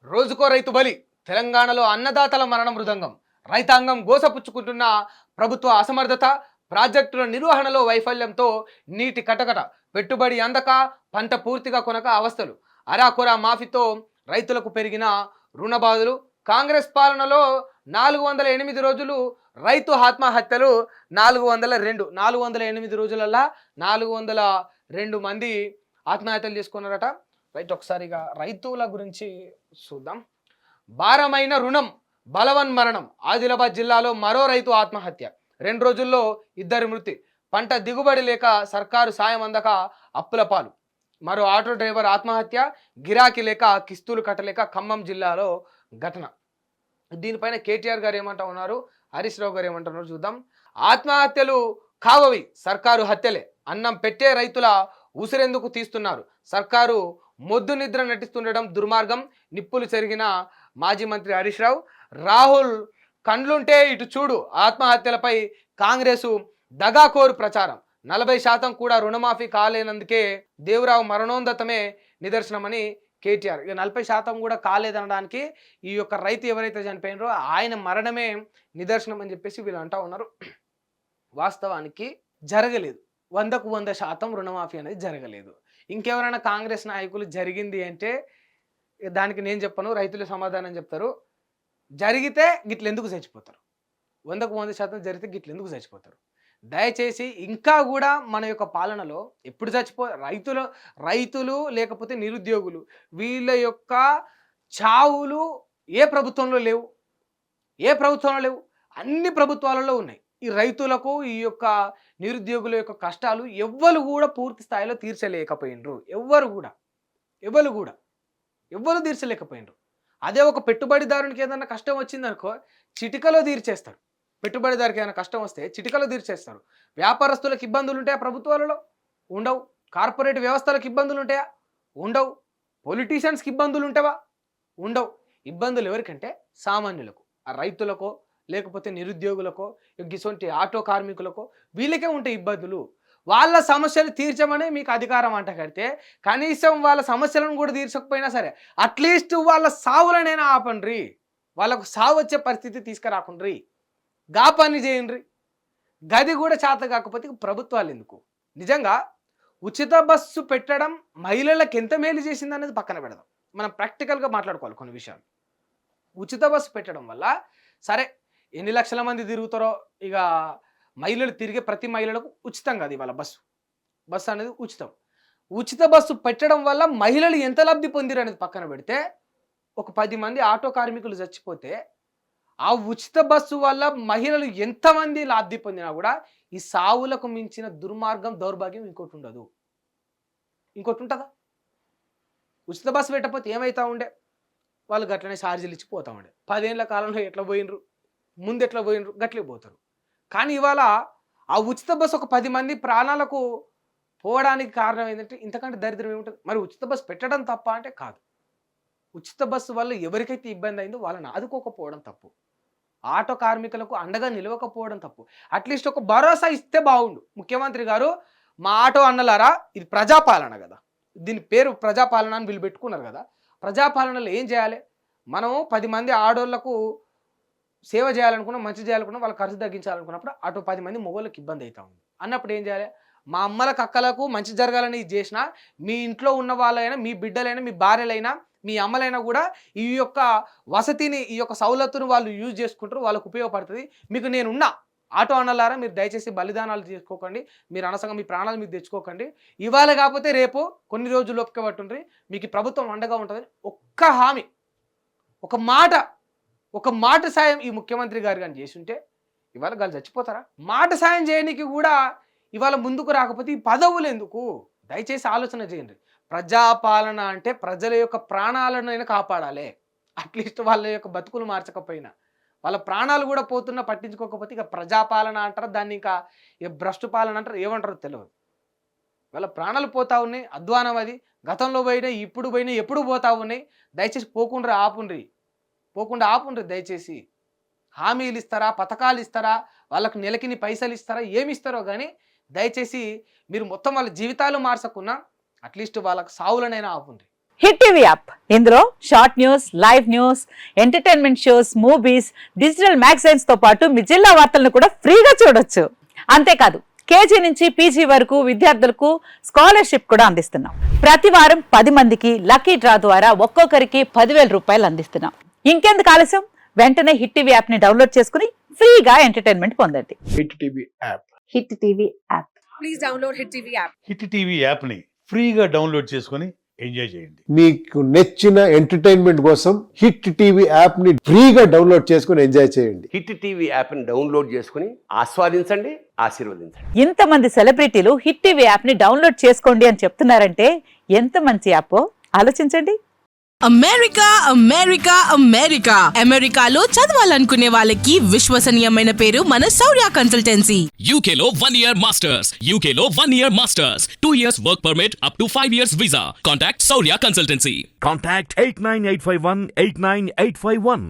రోజుకో రైతు బలి. తెలంగాణలో అన్నదాతల మరణ మృదంగం. రైతాంగం గోసపుచ్చుకుంటున్న ప్రభుత్వ అసమర్థత, ప్రాజెక్టుల నిర్వహణలో వైఫల్యంతో నీటి కటకట. పెట్టుబడి అందక, పంట పూర్తిగా కొనక అవస్థలు. అరాకొరా మాఫీతో రైతులకు పెరిగిన రుణ బాధలు. కాంగ్రెస్ పాలనలో 408 రోజులు రైతు ఆత్మహత్యలు 408 రోజులల్లా 402 మంది ఆత్మహత్యలు చేసుకున్నారట. రైట్, ఒకసారిగా రైతుల గురించి చూద్దాం. భారమైన రుణం, బలవన్ మరణం. ఆదిలాబాద్ జిల్లాలో మరో రైతు ఆత్మహత్య. 2 రోజుల్లో 2 మృతి. పంట దిగుబడి లేక సర్కారు సాయం అందక అప్పుల పాలు. మరో ఆటో డ్రైవర్ ఆత్మహత్య. గిరాకీ లేక కిస్తులు కట్టలేక ఖమ్మం జిల్లాలో ఘటన. దీనిపైన కేటీఆర్ గారు ఏమంటా ఉన్నారు, హరీష్ రావు గారు ఏమంటున్నారు చూద్దాం. ఆత్మహత్యలు కావవి, సర్కారు హత్యలే. అన్నం పెట్టే రైతుల ఉసిరెందుకు తీస్తున్నారు? సర్కారు మొద్దు నిద్ర నటిస్తుండడం దుర్మార్గం. నిప్పులు చెరిగిన మాజీ మంత్రి హరీష్ రావు. రాహుల్ కండ్లుంటే ఇటు చూడు. ఆత్మహత్యలపై కాంగ్రెసు దగాకోరు ప్రచారం. 40% కూడా రుణమాఫీ కాలేనందుకే దేవరావు మరణోందతమే నిదర్శనమని కేటీఆర్. ఇక 40% కూడా కాలేదనడానికి ఈ యొక్క రైతు ఎవరైతే చనిపోయినారో ఆయన మరణమే నిదర్శనం అని చెప్పేసి వీళ్ళు అంటా ఉన్నారు. వాస్తవానికి జరగలేదు. 100కు 100% రుణమాఫీ అనేది జరగలేదు. ఇంకెవరైనా కాంగ్రెస్ నాయకులు జరిగింది అంటే దానికి నేను చెప్పను, రైతులు సమాధానం చెప్తారు. జరిగితే గిట్ల ఎందుకు చచ్చిపోతారు? 100కు 100% జరిగితే గిట్ల ఎందుకు చచ్చిపోతారు? దయచేసి ఇంకా కూడా మన యొక్క పాలనలో ఎప్పుడు రైతులు లేకపోతే నిరుద్యోగులు వీళ్ళ యొక్క చావులు ఏ ప్రభుత్వంలో లేవు, అన్ని ప్రభుత్వాలలో ఉన్నాయి. ఈ రైతులకు ఈ యొక్క నిరుద్యోగుల యొక్క కష్టాలు ఎవ్వరు కూడా పూర్తి స్థాయిలో తీర్చలేకపోయినరు. ఎవ్వరు తీర్చలేకపోయినరు. అదే ఒక పెట్టుబడిదారునికి ఏదైనా కష్టం వచ్చిందనుకో చిటికలో తీర్చేస్తారు. పెట్టుబడిదారికి ఏదైనా కష్టం వస్తే చిటికలో తీర్చేస్తారు. వ్యాపారస్తులకు ఇబ్బందులు ఉంటాయా? ప్రభుత్వాలలో ఉండవు. కార్పొరేట్ వ్యవస్థలకు ఇబ్బందులు ఉంటాయా? ఉండవు. పొలిటీషియన్స్కి ఇబ్బందులు ఉంటావా? ఉండవు. ఇబ్బందులు ఎవరికంటే సామాన్యులకు, ఆ రైతులకో లేకపోతే నిరుద్యోగులకో ఇటువంటి ఆటో కార్మికులకో వీళ్ళకే ఉంటాయి ఇబ్బందులు. వాళ్ళ సమస్యలు తీర్చమని మీకు అధికారం అంట కడితే కనీసం వాళ్ళ సమస్యలను కూడా తీర్చకపోయినా సరే అట్లీస్ట్ వాళ్ళ సావులనైనా ఆపండ్రి. వాళ్ళకు సావు వచ్చే పరిస్థితి తీసుకురాకుండ్రి. గా పని చేయండి. గది కూడా చేత కాకపోతే ప్రభుత్వాలు ఎందుకు? నిజంగా ఉచిత బస్సు పెట్టడం మహిళలకు ఎంత మేలు చేసింది అనేది పక్కన పెడదాం. మనం ప్రాక్టికల్గా మాట్లాడుకోవాలి కొన్ని విషయాలు. ఉచిత బస్సు పెట్టడం వల్ల సరే ఎన్ని లక్షల మంది తిరుగుతారో ఇక మహిళలు తిరిగే ప్రతి మహిళలకు ఉచితం కాదు ఇవాళ బస్సు అనేది ఉచితం. ఉచిత బస్సు పెట్టడం వల్ల మహిళలు ఎంత లబ్ధి పొందిరు అనేది పక్కన పెడితే ఒక 10 మంది ఆటో కార్మికులు చచ్చిపోతే ఆ ఉచిత బస్సు వల్ల మహిళలు ఎంతమంది లబ్ధి పొందినా కూడా ఈ సావులకు మించిన దుర్మార్గం, దౌర్భాగ్యం ఇంకోటి ఉండదు. ఇంకోటి ఉంటుందా? ఉచిత బస్సు పెట్టకపోతే ఏమవుతా ఉండే? వాళ్ళు గట్లనే ఛార్జీలు ఇచ్చి పోతా ఉండే. 10 ఏళ్ల కాలంలో ఎట్లా పోయినరు, ముందు ఎట్లా పోయినరు, గట్లే పోతారు. కానీ ఇవాళ ఆ ఉచిత బస్సు ఒక 10 మంది ప్రాణాలకు పోవడానికి కారణం ఏంటంటే ఇంతకంటే దరిద్రం ఏముంటుంది? మరి ఉచిత బస్సు పెట్టడం తప్ప అంటే కాదు. ఉచిత బస్సు వల్ల ఎవరికైతే ఇబ్బంది అయిందో వాళ్ళని ఆదుకోకపోవడం తప్పు. ఆటో కార్మికులకు అండగా నిలవకపోవడం తప్పు. అట్లీస్ట్ ఒక భరోసా ఇస్తే బాగుండు. ముఖ్యమంత్రి గారు, మా ఆటో అన్నలారా, ఇది ప్రజాపాలన కదా, దీని పేరు ప్రజాపాలన అని వీళ్ళు పెట్టుకున్నారు కదా. ప్రజాపాలనలో ఏం చేయాలి? మనం 10 మంది ఆడోళ్లకు సేవ చేయాలనుకున్నా, మంచి చేయాలనుకున్నా, వాళ్ళ ఖర్చు తగ్గించాలనుకున్నప్పుడు అటు 10 మంది మొగోళ్ళకి ఇబ్బంది అవుతా ఉంది అన్నప్పుడు ఏం చేయాలి? మా అమ్మలకు అక్కలకు మంచి జరగాలని ఇది చేసినా మీ ఇంట్లో ఉన్న వాళ్ళైనా, మీ బిడ్డలైనా, మీ భార్యలైనా, మీ అమ్మలైనా కూడా ఈ యొక్క వసతిని, ఈ యొక్క సౌలతును వాళ్ళు యూజ్ చేసుకుంటారు, వాళ్ళకు ఉపయోగపడుతుంది. మీకు నేనున్నా ఆటో అన్నలారా, మీరు దయచేసి బలిదానాలు చేసుకోకండి, మీరు అనసంగా మీ ప్రాణాలు మీరు తెచ్చుకోకండి. ఇవాళ కాకపోతే రేపు కొన్ని రోజులు ఒప్పుక పట్టుండ్రి, మీకు ప్రభుత్వం అండగా ఉంటుందని ఒక్క హామీ, ఒక మాట సాయం ఈ ముఖ్యమంత్రి గారు కానీ చేస్తుంటే ఇవాళ గాలు చచ్చిపోతారా? మాట సాయం చేయడానికి కూడా ఇవాళ ముందుకు రాకపోతే ఈ పదవులు ఎందుకు? దయచేసి ఆలోచన చేయండి. ప్రజాపాలన అంటే ప్రజల యొక్క ప్రాణాలను కాపాడాలి. అట్లీస్ట్ వాళ్ళ యొక్క బతుకులు మార్చకపోయినా వాళ్ళ ప్రాణాలు కూడా పోతున్నా పట్టించుకోకపోతే ఇక ప్రజాపాలన అంటారు, దాన్ని ఇంకా భ్రష్టు పాలన అంటారు, ఏమంటారో తెలియదు. వాళ్ళ ప్రాణాలు పోతా ఉన్నాయి. అధ్వానం అది. గతంలో పోయినాయి, ఇప్పుడు పోయినాయి, ఎప్పుడు పోతా ఉన్నాయి. దయచేసి పోకుండా ఆపుండ్రి దయచేసి. హామీలు ఇస్తారా, పథకాలు ఇస్తారా, వాళ్ళకు నెలకిని పైసలు ఇస్తారా, ఏమి ఇస్తారో కానీ దయచేసి మీరు మొత్తం వాళ్ళ జీవితాలు మార్చకున్నా అట్లీస్ట్ వాళ్ళకు సావులనైనా ఆపుండ్రి. హిట్ టీవీ యాప్ ఇందులో short news, live news, entertainment shows, movies, digital magazines తో పాటు మీ జిల్లా వార్తలను కూడా ఫ్రీగా చూడొచ్చు. అంతేకాదు కేజీ నుంచి పీజీ వరకు విద్యార్థులకు స్కాలర్షిప్ కూడా అందిస్తున్నాం. ప్రతి వారం 10 మందికి లక్కీ డ్రా ద్వారా ఒక్కొక్కరికి 10,000 రూపాయలు అందిస్తున్నాం. ఇంకెందుకు ఆలస్యం, వెంటనే హిట్ టీవీ యాప్ ని డౌన్లోడ్ చేసుకుని ఫ్రీగా ఎంటర్టైన్మెంట్ పొందండి. Hit TV app. Hit TV app. Please download Hit TV app. Hit TV యాప్ని ఫ్రీగా డౌన్లోడ్ చేసుకొని ఎంజాయ్ చేయండి. మీకు నచ్చిన ఎంటర్టైన్మెంట్ కోసం హిట్ టీవీ యాప్ ని ఫ్రీగా డౌన్లోడ్ చేసుకుని ఎంజాయ్ చేయండి. హిట్ టీవీ యాప్ని డౌన్లోడ్ చేసుకుని ఆస్వాదించండి, ఆశీర్వదించండి. ఇంతమంది సెలబ్రిటీలు హిట్ టీవీ యాప్ ని డౌన్లోడ్ చేసుకోండి అని చెప్తున్నారంటే ఎంత మంచి యాప్ ఆలోచించండి. అమెరికా అమెరికా అమెరికా అమెరికాలో చదవాలనుకునే వాళ్ళకి విశ్వసనీయమైన పేరు మన శౌర్య consultancy. UK Law 1 Year Masters. UK Law 1 Year Masters. 2 years work permit up to 5 years visa. Contact Saurya Consultancy. Contact 89851 89851.